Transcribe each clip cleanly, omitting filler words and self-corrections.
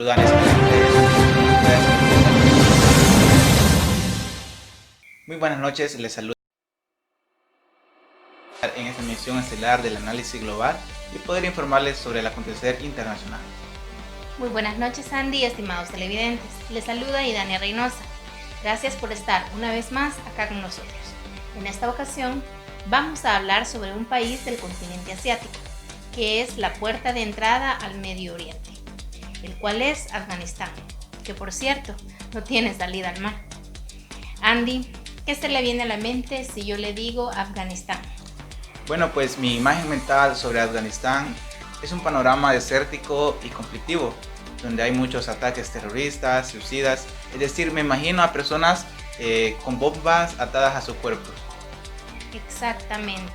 Saludan estudiantes. Muy buenas noches, les saludo en esta emisión estelar del análisis global y poder informarles sobre el acontecer internacional. Muy buenas noches, Andy y estimados televidentes. Les saluda Idania Reynosa. Gracias por estar una vez más acá con nosotros. En esta ocasión vamos a hablar sobre un país del continente asiático, que es la puerta de entrada al Medio Oriente, el cual es Afganistán, que por cierto no tiene salida al mar. Andy, ¿qué se le viene a la mente si yo le digo Afganistán? Bueno, pues mi imagen mental sobre Afganistán es un panorama desértico y conflictivo, donde hay muchos ataques terroristas, suicidas, es decir, me imagino a personas con bombas atadas a sus cuerpos. Exactamente.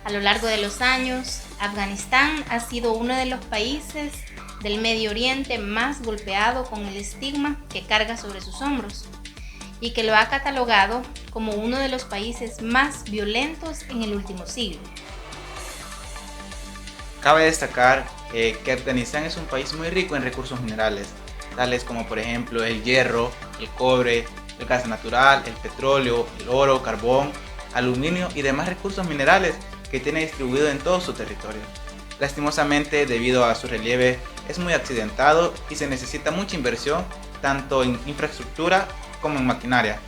A lo largo de los años, Afganistán ha sido uno de los países del Medio Oriente más golpeado con el estigma que carga sobre sus hombros y que lo ha catalogado como uno de los países más violentos en el último siglo. Cabe destacar que Afganistán es un país muy rico en recursos minerales, tales como por ejemplo el hierro, el cobre, el gas natural, el petróleo, el oro, carbón, aluminio y demás recursos minerales que tiene distribuido en todo su territorio. Lastimosamente, debido a su relieve, es muy accidentado y se necesita mucha inversión tanto en infraestructura como en maquinaria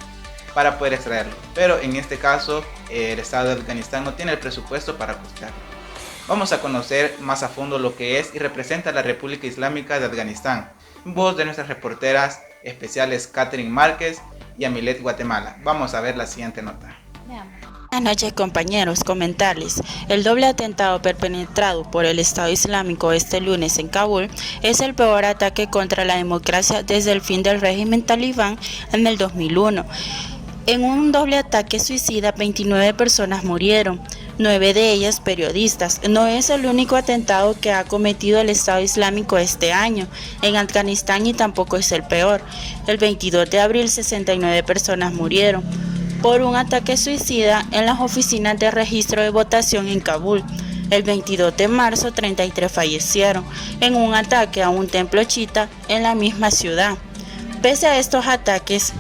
para poder extraerlo, pero en este caso el Estado de Afganistán no tiene el presupuesto para costearlo. Vamos a conocer más a fondo lo que es y representa la República Islámica de Afganistán, en voz de nuestras reporteras especiales Catherine Márquez y Amilet Guatemala. Vamos a ver la siguiente nota. Veamos. Buenas noches, compañeros. Comentarles: el doble atentado perpetrado por el Estado Islámico este lunes en Kabul es el peor ataque contra la democracia desde el fin del régimen talibán en el 2001. En un doble ataque suicida, 29 personas murieron, 9 de ellas periodistas. No es el único atentado que ha cometido el Estado Islámico este año en Afganistán y tampoco es el peor. El 22 de abril, 69 personas murieron por un ataque suicida en las oficinas de registro de votación en Kabul. El 22 de marzo, 33 fallecieron en un ataque a un templo chiita en la misma ciudad. Pese a estos ataques,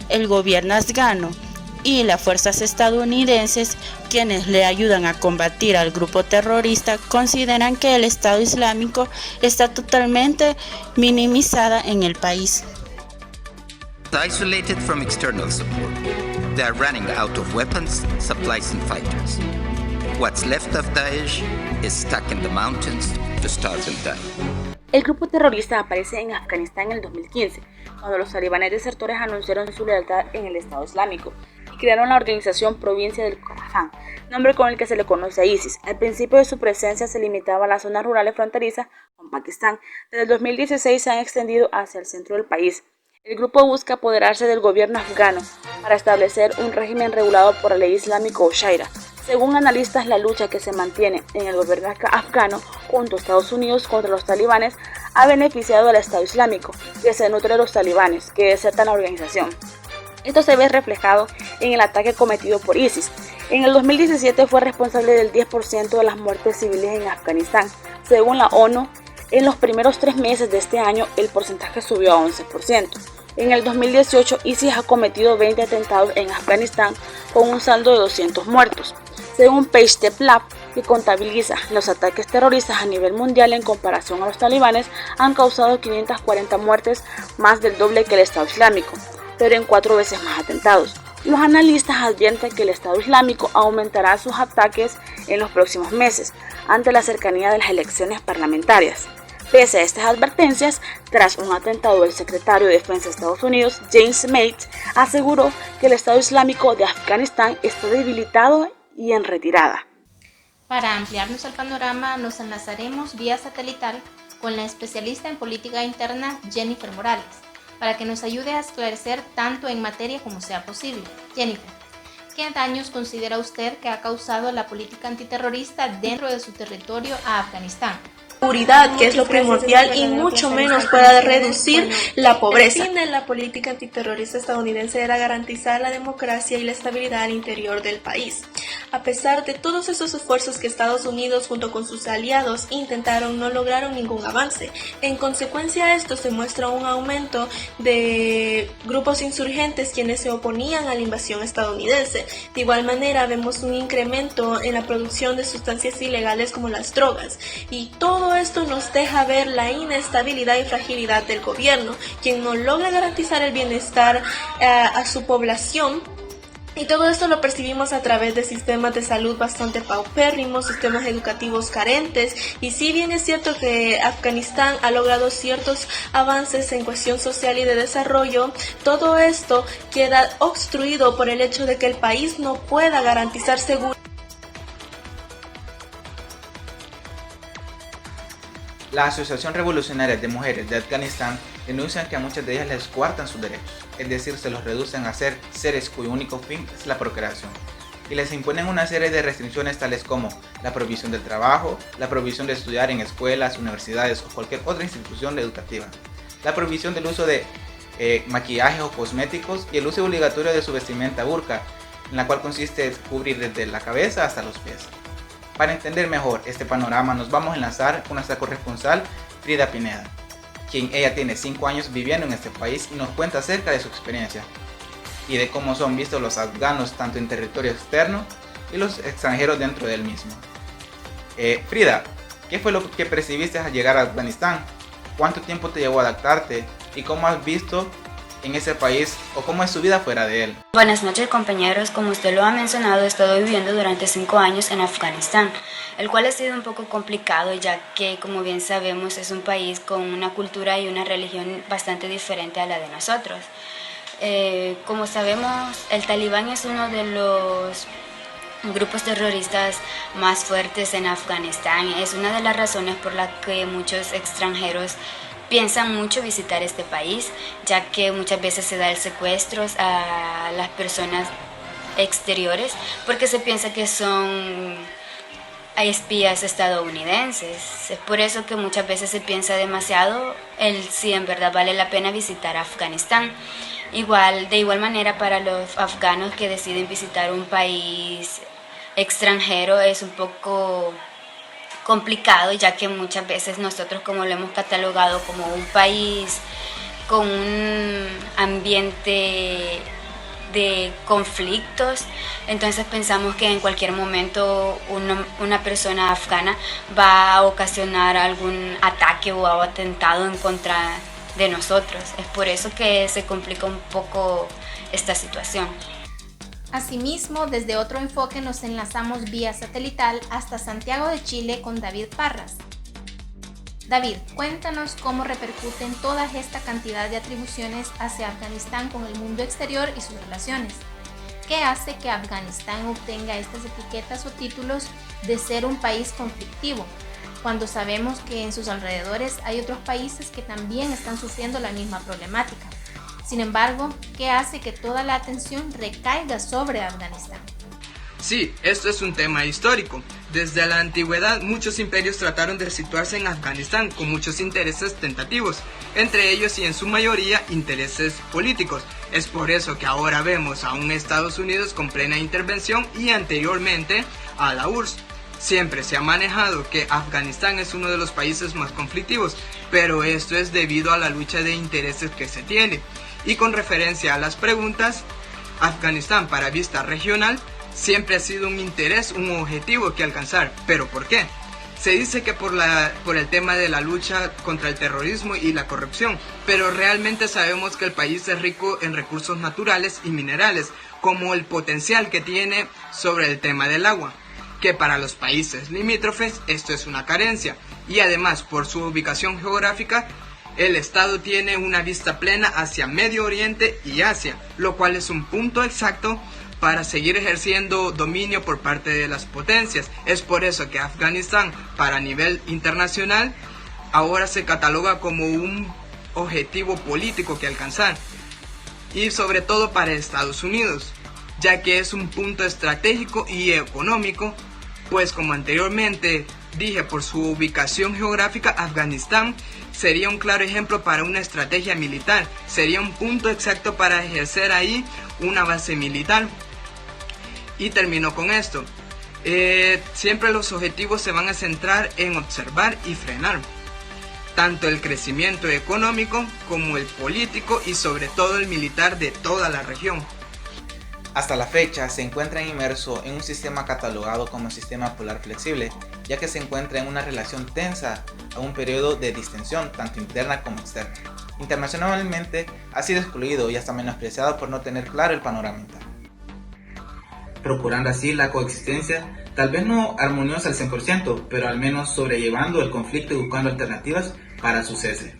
el gobierno afgano y las fuerzas estadounidenses, quienes le ayudan a combatir al grupo terrorista, consideran que el Estado Islámico está totalmente minimizada en el país. Isolated from external support, they are running out of weapons, supplies and fighters. What's left of Daesh is stuck in the mountains to starve and die. El grupo terrorista aparece en Afganistán en el 2015, cuando los talibanes desertores anunciaron su lealtad en el Estado Islámico y crearon la organización Provincia del Khorasan, nombre con el que se le conoce a ISIS. Al principio de su presencia se limitaba a las zonas rurales fronterizas con Pakistán. Desde el 2016 se han extendido hacia el centro del país. El grupo busca apoderarse del gobierno afgano para establecer un régimen regulado por la ley islámica o Sharia. Según analistas, la lucha que se mantiene en el gobierno afgano junto a Estados Unidos contra los talibanes ha beneficiado al Estado Islámico, que se nutre de los talibanes, que desertan la organización. Esto se ve reflejado en el ataque cometido por ISIS. En el 2017 fue responsable del 10% de las muertes civiles en Afganistán. Según la ONU, en los primeros 3 meses de este año el porcentaje subió a 11%. En el 2018, ISIS ha cometido 20 atentados en Afganistán con un saldo de 200 muertos. Según Page the Lab, que contabiliza los ataques terroristas a nivel mundial en comparación a los talibanes, han causado 540 muertes, más del doble que el Estado Islámico, pero en 4 veces más atentados. Los analistas advierten que el Estado Islámico aumentará sus ataques en los próximos meses, ante la cercanía de las elecciones parlamentarias. Pese a estas advertencias, tras un atentado, el secretario de Defensa de Estados Unidos, James Mattis, aseguró que el Estado Islámico de Afganistán está debilitado y en retirada. Para ampliarnos el panorama, nos enlazaremos vía satelital con la especialista en política interna Jennifer Morales, para que nos ayude a esclarecer tanto en materia como sea posible. Jennifer, ¿qué daños considera usted que ha causado la política antiterrorista dentro de su territorio a Afganistán? seguridad, que es lo primordial, y mucho menos pueda reducir la pobreza. El fin de la política antiterrorista estadounidense era garantizar la democracia y la estabilidad al interior del país. A pesar de todos esos esfuerzos que Estados Unidos junto con sus aliados intentaron, no lograron ningún avance. En consecuencia a esto se muestra un aumento de grupos insurgentes quienes se oponían a la invasión estadounidense. De igual manera vemos un incremento en la producción de sustancias ilegales como las drogas, y todo esto nos deja ver la inestabilidad y fragilidad del gobierno, quien no logra garantizar el bienestar a su población. Y todo esto lo percibimos a través de sistemas de salud bastante paupérrimos, sistemas educativos carentes, y si bien es cierto que Afganistán ha logrado ciertos avances en cuestión social y de desarrollo, todo esto queda obstruido por el hecho de que el país no pueda garantizar seguridad. La Asociación Revolucionaria de Mujeres de Afganistán denuncia que a muchas de ellas les coartan sus derechos, es decir, se los reducen a ser seres cuyo único fin es la procreación, y les imponen una serie de restricciones tales como la prohibición del trabajo, la prohibición de estudiar en escuelas, universidades o cualquier otra institución educativa, la prohibición del uso de maquillaje o cosméticos y el uso obligatorio de su vestimenta burka, en la cual consiste en cubrir desde la cabeza hasta los pies. Para entender mejor este panorama nos vamos a enlazar con nuestra corresponsal Frida Pineda, quien ella tiene 5 años viviendo en este país y nos cuenta acerca de su experiencia y de cómo son vistos los afganos tanto en territorio externo y los extranjeros dentro del mismo. Frida, ¿qué fue lo que percibiste al llegar a Afganistán? ¿Cuánto tiempo te llevó a adaptarte? ¿Y cómo has visto en ese país o cómo es su vida fuera de él? Buenas noches, compañeros. Como usted lo ha mencionado, he estado viviendo durante 5 años en Afganistán, el cual ha sido un poco complicado, ya que, como bien sabemos, es un país con una cultura y una religión bastante diferente a la de nosotros. Como sabemos, el Talibán es uno de los grupos terroristas más fuertes en Afganistán. Es una de las razones por las que muchos extranjeros piensan mucho visitar este país, ya que muchas veces se da el secuestro a las personas exteriores porque se piensa que son espías estadounidenses. Es por eso que muchas veces se piensa demasiado si en verdad vale la pena visitar Afganistán. De igual manera, para los afganos que deciden visitar un país extranjero es un poco complicado, ya que muchas veces nosotros, como lo hemos catalogado como un país con un ambiente de conflictos, entonces pensamos que en cualquier momento una persona afgana va a ocasionar algún ataque o atentado en contra de nosotros. Es por eso que se complica un poco esta situación. Asimismo, desde otro enfoque nos enlazamos vía satelital hasta Santiago de Chile con David Parras. David, cuéntanos cómo repercuten toda esta cantidad de atribuciones hacia Afganistán con el mundo exterior y sus relaciones. ¿Qué hace que Afganistán obtenga estas etiquetas o títulos de ser un país conflictivo, cuando sabemos que en sus alrededores hay otros países que también están sufriendo la misma problemática? Sin embargo, ¿qué hace que toda la atención recaiga sobre Afganistán? Sí, esto es un tema histórico. Desde la antigüedad, muchos imperios trataron de situarse en Afganistán con muchos intereses tentativos, entre ellos y en su mayoría intereses políticos. Es por eso que ahora vemos a un Estados Unidos con plena intervención y anteriormente a la URSS. Siempre se ha manejado que Afganistán es uno de los países más conflictivos, pero esto es debido a la lucha de intereses que se tiene. Y con referencia a las preguntas, Afganistán para vista regional siempre ha sido un interés, un objetivo que alcanzar. ¿Pero por qué? Se dice que por el tema de la lucha contra el terrorismo y la corrupción, pero realmente sabemos que el país es rico en recursos naturales y minerales, como el potencial que tiene sobre el tema del agua, que para los países limítrofes esto es una carencia, y además por su ubicación geográfica, el Estado tiene una vista plena hacia Medio Oriente y Asia, lo cual es un punto exacto para seguir ejerciendo dominio por parte de las potencias. Es por eso que Afganistán, para nivel internacional, ahora se cataloga como un objetivo político que alcanzar, y sobre todo para Estados Unidos, ya que es un punto estratégico y económico, pues como anteriormente dije, por su ubicación geográfica, Afganistán sería un claro ejemplo para una estrategia militar, sería un punto exacto para ejercer ahí una base militar. Y termino con esto. Siempre los objetivos se van a centrar en observar y frenar tanto el crecimiento económico como el político y sobre todo el militar de toda la región. Hasta la fecha se encuentra inmerso en un sistema catalogado como sistema polar flexible, ya que se encuentra en una relación tensa a un periodo de distensión tanto interna como externa. Internacionalmente ha sido excluido y hasta menospreciado por no tener claro el panorama interno, procurando así la coexistencia, tal vez no armoniosa al 100%, pero al menos sobrellevando el conflicto y buscando alternativas para su cese.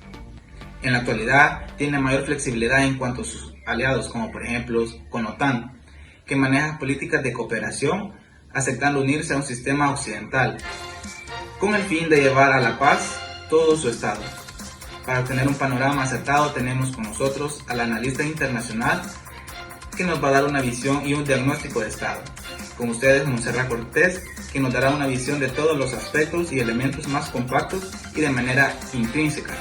En la actualidad tiene mayor flexibilidad en cuanto a sus aliados, como por ejemplo con OTAN, que maneja políticas de cooperación, aceptando unirse a un sistema occidental, con el fin de llevar a la paz todo su estado. Para obtener un panorama acertado tenemos con nosotros al analista internacional que nos va a dar una visión y un diagnóstico de estado. Con ustedes Montserrat Cortés, que nos dará una visión de todos los aspectos y elementos más compactos y de manera intrínseca.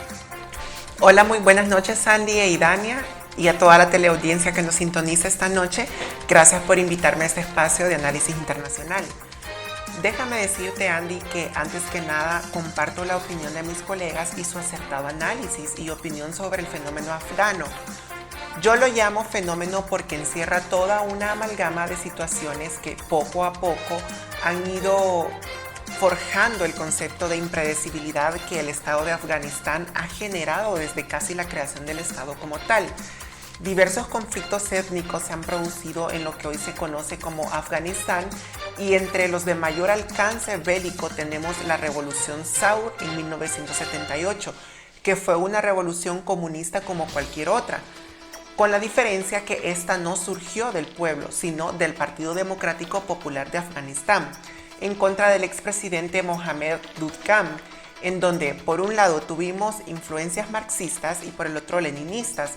Hola, muy buenas noches Sandy e Idania y a toda la teleaudiencia que nos sintoniza esta noche. Gracias por invitarme a este espacio de análisis internacional. Déjame decirte, Andy, que antes que nada comparto la opinión de mis colegas y su acertado análisis y opinión sobre el fenómeno afgano. Yo lo llamo fenómeno porque encierra toda una amalgama de situaciones que poco a poco han ido forjando el concepto de impredecibilidad que el Estado de Afganistán ha generado desde casi la creación del Estado como tal. Diversos conflictos étnicos se han producido en lo que hoy se conoce como Afganistán y entre los de mayor alcance bélico tenemos la Revolución Saur en 1978, que fue una revolución comunista como cualquier otra, con la diferencia que esta no surgió del pueblo, sino del Partido Democrático Popular de Afganistán, en contra del expresidente Mohamed Dudkham, en donde por un lado tuvimos influencias marxistas y por el otro leninistas.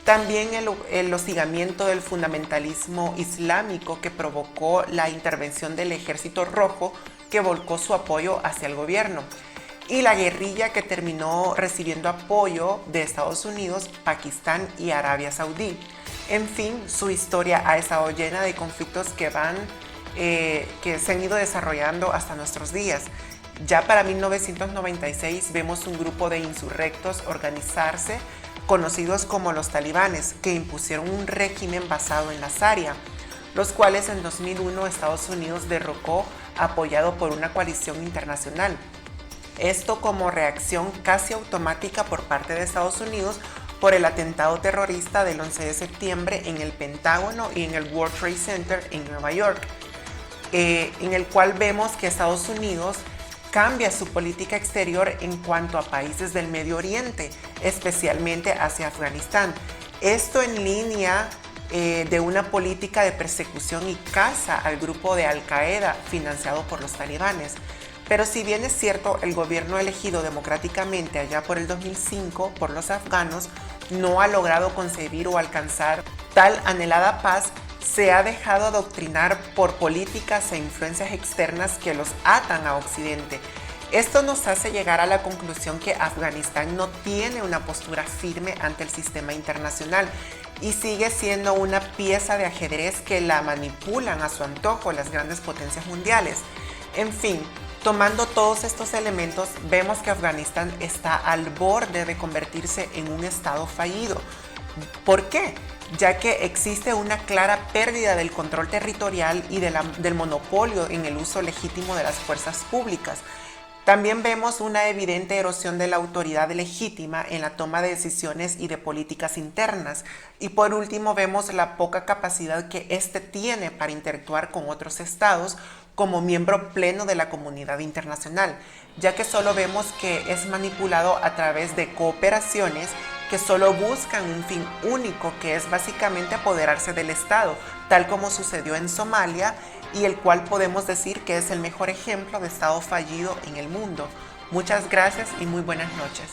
También el hostigamiento del fundamentalismo islámico que provocó la intervención del Ejército Rojo que volcó su apoyo hacia el gobierno. Y la guerrilla que terminó recibiendo apoyo de Estados Unidos, Pakistán y Arabia Saudí. En fin, su historia ha estado llena de conflictos que se han ido desarrollando hasta nuestros días. Ya para 1996 vemos un grupo de insurrectos organizarse, conocidos como los talibanes, que impusieron un régimen basado en la Sharia, los cuales en 2001 Estados Unidos derrocó apoyado por una coalición internacional. Esto como reacción casi automática por parte de Estados Unidos por el atentado terrorista del 11 de septiembre en el Pentágono y en el World Trade Center en Nueva York, en el cual vemos que Estados Unidos cambia su política exterior en cuanto a países del Medio Oriente, especialmente hacia Afganistán. Esto en línea de una política de persecución y caza al grupo de Al-Qaeda financiado por los talibanes. Pero si bien es cierto, el gobierno elegido democráticamente allá por el 2005 por los afganos no ha logrado concebir o alcanzar tal anhelada paz, se ha dejado adoctrinar por políticas e influencias externas que los atan a Occidente. Esto nos hace llegar a la conclusión que Afganistán no tiene una postura firme ante el sistema internacional y sigue siendo una pieza de ajedrez que la manipulan a su antojo las grandes potencias mundiales. En fin, tomando todos estos elementos, vemos que Afganistán está al borde de convertirse en un estado fallido. ¿Por qué? Ya que existe una clara pérdida del control territorial y del monopolio en el uso legítimo de las fuerzas públicas. También vemos una evidente erosión de la autoridad legítima en la toma de decisiones y de políticas internas. Y por último vemos la poca capacidad que éste tiene para interactuar con otros estados como miembro pleno de la comunidad internacional, ya que solo vemos que es manipulado a través de cooperaciones que solo buscan un fin único, que es básicamente apoderarse del Estado, tal como sucedió en Somalia y el cual podemos decir que es el mejor ejemplo de Estado fallido en el mundo. Muchas gracias y muy buenas noches.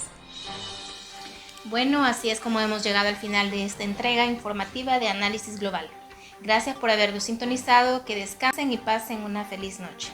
Bueno, así es como hemos llegado al final de esta entrega informativa de Análisis Global. Gracias por habernos sintonizado, que descansen y pasen una feliz noche.